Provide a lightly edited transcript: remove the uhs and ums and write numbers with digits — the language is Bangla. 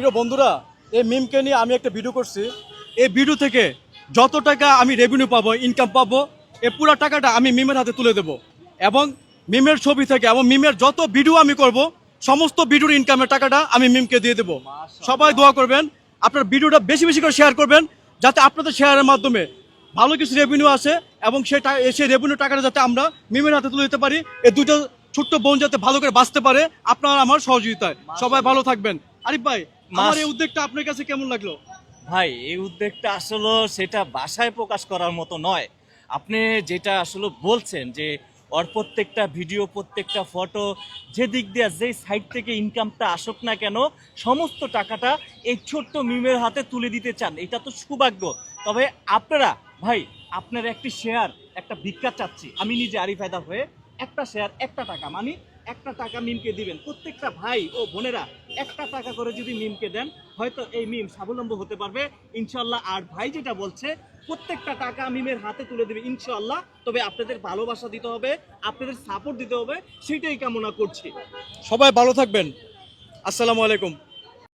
প্রিয় বন্ধুরা, এই মিমকে নিয়ে আমি একটা ভিডিও করছি। এই ভিডিও থেকে যত টাকা আমি রেভিনিউ পাবো, ইনকাম পাবো, এই পুরো টাকাটা আমি মিমের হাতে তুলে দেবো। এবং মিমের ছবি থেকে এবং মিমের যত ভিডিও আমি করব, সমস্ত ভিডিওর ইনকামের টাকাটা আমি মিমকে দিয়ে দেবো। সবাই দোয়া করবেন, আপনার ভিডিওটা বেশি বেশি করে শেয়ার করবেন, যাতে আপনাদের শেয়ারের মাধ্যমে ভালো কিছু রেভিনিউ আসে এবং সেই রেভিনিউ টাকাটা যাতে আমরা মিমের হাতে তুলে দিতে পারি। এই দুটো ছোট্ট বোন যাতে ভালো করে বাঁচতে পারে আপনার আমার সহযোগিতায়। সবাই ভালো থাকবেন। আরিফ ভাই, আমার এই উদ্যোগটা আপনার কাছে কেমন লাগলো? ভাই, এই উদ্যোগটা আসলে সেটা ভাষায় প্রকাশ করার মতো নয়। আপনি যেটা আসলে বলছেন যে ওর প্রত্যেকটা ভিডিও, প্রত্যেকটা ফটো, যে দিক দিয়ে যেই সাইড থেকে ইনকামটা আসুক না কেন, সমস্ত টাকাটা এই ছোট্ট মিমের হাতে তুলে দিতে চান, এটা তো সৌভাগ্য। তবে আপনারা ভাই, আপনার একটি শেয়ার, একটা ভিক্ষা চাচ্ছি আমি নিজে আরিফ হায়দার হয়ে। একটা শেয়ার, একটা টাকা, মানে একটা টাকা মিমকে দিবেন। প্রত্যেকটা ভাই ও বোনেরা একটা টাকা করে যদি মিমকে দেন, হয়তো এই মিম স্বাবলম্বী হতে পারবে ইনশাল্লাহ। আর ভাই যেটা বলছে প্রত্যেকটা টাকা মিমের হাতে তুলে দেবে ইনশাল্লাহ। তবে আপনাদের ভালোবাসা দিতে হবে, আপনাদের সাপোর্ট দিতে হবে, সেটাই কামনা করছি। সবাই ভালো থাকবেন। আসসালামু আলাইকুম।